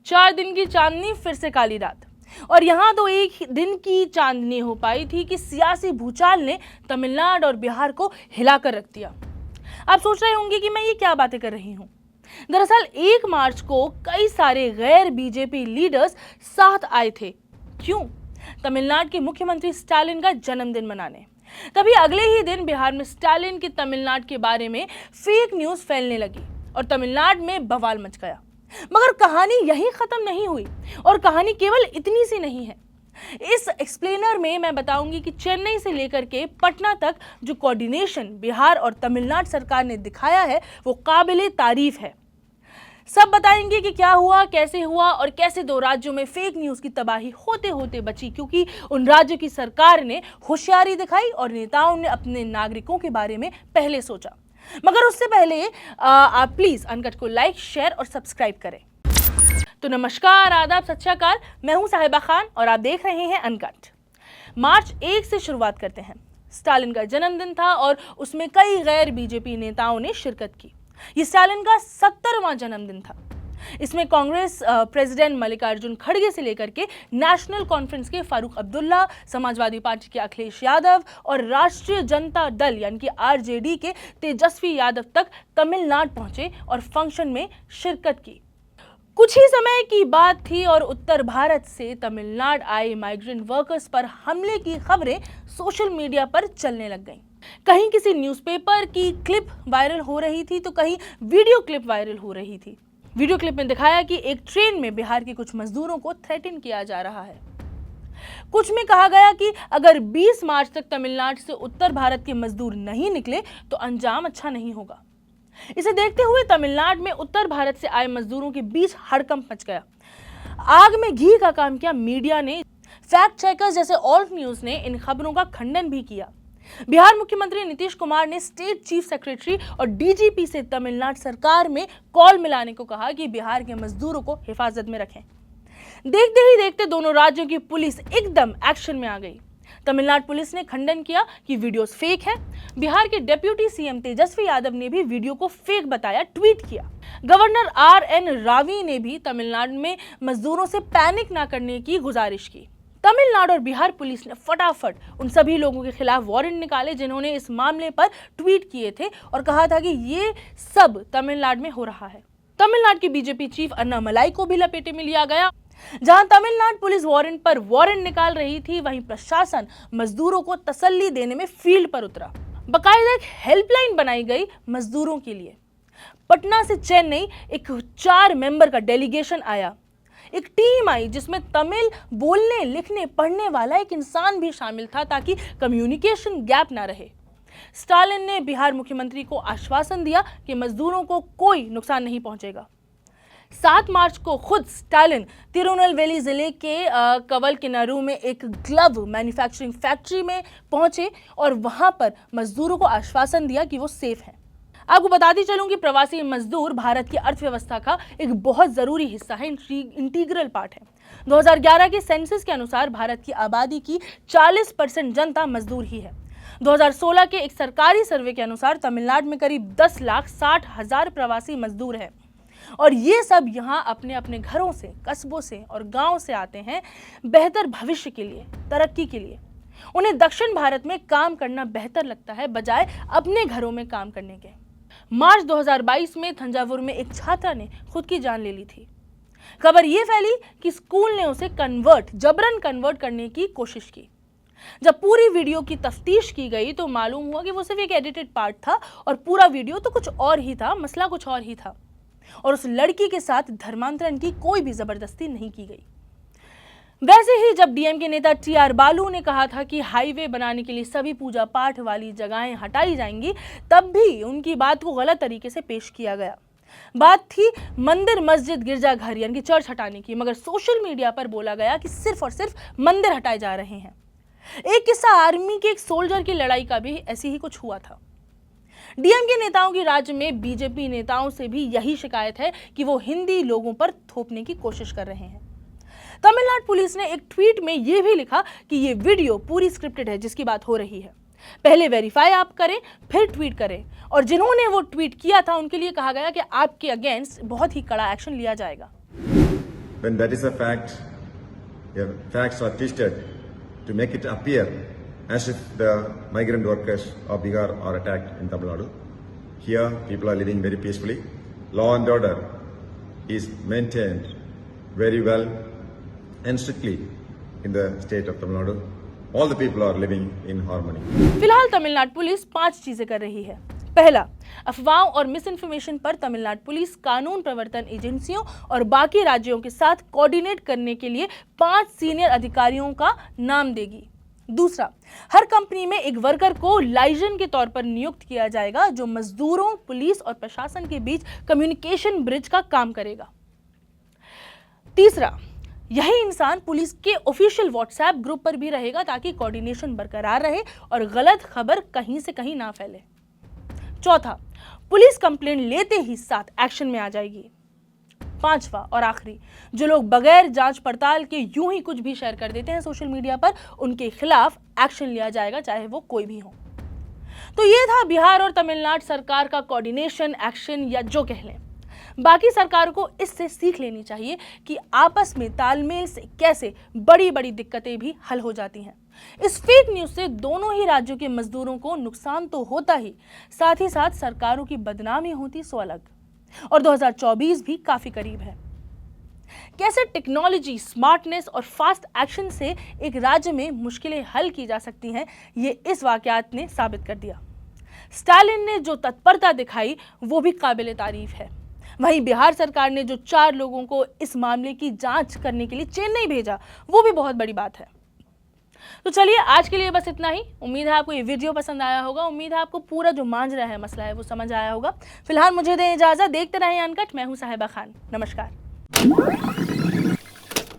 4 दिन की चांदनी फिर से काली रात। और यहाँ तो एक दिन की चांदनी हो पाई थी कि सियासी भूचाल ने तमिलनाडु और बिहार को हिलाकर रख दिया। आप सोच रहे होंगे कि मैं ये क्या बातें कर रही हूँ। दरअसल 1 मार्च को कई सारे गैर बीजेपी लीडर्स साथ आए थे। क्यों? तमिलनाडु के मुख्यमंत्री स्टालिन का जन्मदिन मनाने। तभी अगले ही दिन बिहार में स्टालिन की तमिलनाडु के बारे में फेक न्यूज फैलने लगी और तमिलनाडु में बवाल मच गया। मगर कहानी यहीं खत्म नहीं हुई और कहानी केवल इतनी सी नहीं है। इस एक्सप्लेनर में मैं बताऊंगी कि चेन्नई से लेकर के पटना तक जो कोऑर्डिनेशन बिहार और तमिलनाडु सरकार ने दिखाया है वो काबिले तारीफ है। सब बताएंगे कि क्या हुआ, कैसे हुआ और कैसे 2 राज्यों में फेक न्यूज की तबाही होते होते बची, क्योंकि उन राज्यों की सरकार ने होशियारी दिखाई और नेताओं ने अपने नागरिकों के बारे में पहले सोचा। मगर उससे पहले आप प्लीज अनकट को लाइक, शेयर और सब्सक्राइब करें। तो नमस्कार, आदाब, सत श्री अकाल। मैं हूं साहिबा खान और आप देख रहे हैं अनकट। मार्च 1 से शुरुआत करते हैं। स्टालिन का जन्मदिन था और उसमें कई गैर बीजेपी नेताओं ने शिरकत की। ये स्टालिन का 70वां जन्मदिन था। इसमें कांग्रेस प्रेसिडेंट मल्लिकार्जुन खड़गे से लेकर के नेशनल कॉन्फ्रेंस के फारूक अब्दुल्ला, समाजवादी पार्टी के अखिलेश यादव और राष्ट्रीय जनता दल यानी कि आरजेडी के तेजस्वी यादव तक तमिलनाडु पहुंचे और फंक्शन में शिरकत की। कुछ ही समय की बात थी और उत्तर भारत से तमिलनाडु आए माइग्रेंट वर्कर्स पर हमले की खबरें सोशल मीडिया पर चलने लग गईं। कहीं किसी न्यूज़पेपर की क्लिप वायरल हो रही थी तो कहीं वीडियो क्लिप वायरल हो रही थी। वीडियो क्लिप में दिखाया कि एक ट्रेन में बिहार के कुछ मजदूरों को थ्रेटन किया जा रहा है। कुछ में कहा गया कि अगर 20 मार्च तक तमिलनाडु से उत्तर भारत के मजदूर नहीं निकले तो अंजाम अच्छा नहीं होगा। इसे देखते हुए तमिलनाडु में उत्तर भारत से आए मजदूरों के बीच हड़कंप मच गया। आग में घी का काम किया मीडिया ने। फैक्ट चेकर्स जैसे ऑल्ट न्यूज ने इन खबरों का खंडन भी किया। बिहार मुख्यमंत्री नीतीश कुमार ने स्टेट चीफ सेक्रेटरी और डीजीपी से तमिलनाडु सरकार में कॉल मिलाने को कहा कि बिहार के मजदूरों को हिफाजत में रखें। देखते ही देखते दोनों राज्यों की पुलिस एकदम एक्शन में आ गई। तमिलनाडु पुलिस ने खंडन किया कि वीडियोस फेक है। बिहार के डिप्टी सीएम तेजस्वी यादव ने भी वीडियो को फेक बताया, ट्वीट किया। Governor RN. रावी ने भी तमिलनाडु में मजदूरों से पैनिक ना करने की गुजारिश की। तमिलनाडु और बिहार पुलिस ने फटाफट उन सभी लोगों के खिलाफ वारंट निकाले जिन्होंने इस मामले पर ट्वीट किए थे और कहा था कि ये सब तमिलनाडु में हो रहा है। तमिलनाडु की बीजेपी चीफ अन्नामलाई को भी लपेटे में लिया गया। जहां तमिलनाडु पुलिस वारंट पर वारंट निकाल रही थी, वहीं प्रशासन मजदूरों को तसल्ली देने में फील्ड पर उतरा। बाकायदा एक हेल्पलाइन बनाई गई मजदूरों के लिए। पटना से चेन्नई एक 4 मेंबर का डेलीगेशन आया। एक टीम आई जिसमें तमिल बोलने, लिखने, पढ़ने वाला एक इंसान भी शामिल था ताकि कम्युनिकेशन गैप ना रहे। स्टालिन ने बिहार मुख्यमंत्री को आश्वासन दिया कि मजदूरों को कोई नुकसान नहीं पहुंचेगा। 7 मार्च को खुद स्टालिन तिरुनेलवेली जिले के कवल किनारू में एक ग्लव मैन्युफैक्चरिंग फैक्ट्री में पहुंचे और वहां पर मजदूरों को आश्वासन दिया कि वो सेफ हैं। आपको बताती चलूं कि प्रवासी मजदूर भारत की अर्थव्यवस्था का एक बहुत जरूरी हिस्सा है, इंटीग्रल पार्ट है। 2011 के सेंसस के अनुसार भारत की आबादी की 40% जनता मजदूर ही है। 2016 के एक सरकारी सर्वे के अनुसार तमिलनाडु में करीब 10,60,000 प्रवासी मजदूर हैं और ये सब यहाँ अपने अपने घरों से, कस्बों से और गाँव से आते हैं बेहतर भविष्य के लिए, तरक्की के लिए। उन्हें दक्षिण भारत में काम करना बेहतर लगता है बजाय अपने घरों में काम करने के। मार्च 2022 में थंजावुर में एक छात्रा ने खुद की जान ले ली थी। खबर यह फैली कि स्कूल ने उसे जबरन कन्वर्ट करने की कोशिश की। जब पूरी वीडियो की तफ्तीश की गई तो मालूम हुआ कि वो सिर्फ एक एडिटेड पार्ट था और पूरा वीडियो तो कुछ और ही था, मसला कुछ और ही था। और उस लड़की के साथ धर्मांतरण की कोई भी जबरदस्ती नहीं की गई। वैसे ही जब डीएमके नेता टी.आर. बालू ने कहा था कि हाईवे बनाने के लिए सभी पूजा पाठ वाली जगहें हटाई जाएंगी, तब भी उनकी बात को गलत तरीके से पेश किया गया। बात थी मंदिर, मस्जिद, गिरजाघर यानी कि चर्च हटाने की, मगर सोशल मीडिया पर बोला गया कि सिर्फ और सिर्फ मंदिर हटाए जा रहे हैं। एक किस्सा आर्मी के एक सोल्जर की लड़ाई का भी ऐसी ही कुछ हुआ था। डीएमके नेताओं की राज्य में बीजेपी नेताओं से भी यही शिकायत है कि वो हिंदी लोगों पर थोपने की कोशिश कर रहे हैं। तमिलनाडु पुलिस ने एक ट्वीट में यह भी लिखा कि ये वीडियो पूरी स्क्रिप्टेड है जिसकी बात हो रही है। पहले वेरीफाई आप करें, फिर ट्वीट करें। और जिन्होंने वो ट्वीट किया था उनके लिए कहा गया कि आपके अगेंस्ट बहुत ही कड़ा एक्शन लिया जाएगा। when that is a fact, facts are twisted to make it appear as if the migrant workers of Bihar are attacked in Tamil Nadu. Here, people are living very peacefully. Law and order is maintained very well and strictly in the state of Tamil Nadu. All the people are living in harmony. फिलहाल Tamil Nadu police 5 चीजें कर रही है। पहला, अफवाहों और miss information पर Tamil Nadu police कानून प्रवर्तन एजेंसियों और बाकी राज्यों के साथ कोऑर्डिनेट करने के लिए 5 सीनियर अधिकारियों का नाम देगी। दूसरा, हर कंपनी में एक वर्कर को लाइजन के तौर पर नियुक्त किया जाएगा जो मजदूरों, पुलिस और प्रशासन के बीच कम्युनिकेशन ब्रिज का काम करेगा। तीसरा, यही इंसान पुलिस के ऑफिशियल व्हाट्सएप ग्रुप पर भी रहेगा ताकि कोऑर्डिनेशन बरकरार रहे और गलत खबर कहीं से कहीं ना फैले। चौथा, पुलिस कंप्लेंट लेते ही साथ एक्शन में आ जाएगी। पांचवा और आखिरी, जो लोग बगैर जांच पड़ताल के यूं ही कुछ भी शेयर कर देते हैं सोशल मीडिया पर, उनके खिलाफ एक्शन लिया जाएगा, चाहे वो कोई भी हो। तो ये था बिहार और तमिलनाडु सरकार का कोऑर्डिनेशन एक्शन, या जो कह लें। बाकी सरकार को इससे सीख लेनी चाहिए कि आपस में तालमेल से कैसे बड़ी बड़ी दिक्कतें भी हल हो जाती हैं। इस फेक न्यूज से दोनों ही राज्यों के मजदूरों को नुकसान तो होता ही साथ सरकारों की बदनामी होती सो अलग। और 2024 भी काफी करीब है। कैसे टेक्नोलॉजी, स्मार्टनेस और फास्ट एक्शन से एक राज्य में मुश्किलें हल की जा सकती हैं, ये इस वाकयात ने साबित कर दिया। स्टालिन ने जो तत्परता दिखाई वो भी काबिले तारीफ है। वहीं बिहार सरकार ने जो 4 लोगों को इस मामले की जांच करने के लिए चेन्नई भेजा, वो भी बहुत बड़ी बात है। तो चलिए, आज के लिए बस इतना ही। उम्मीद है आपको ये वीडियो पसंद आया होगा। उम्मीद है आपको पूरा जो मांझ है मसला है वो समझ आया होगा। फिलहाल मुझे दें इजाजत। देखते रहें अनकट। मैं हूं साहिबा खान। नमस्कार।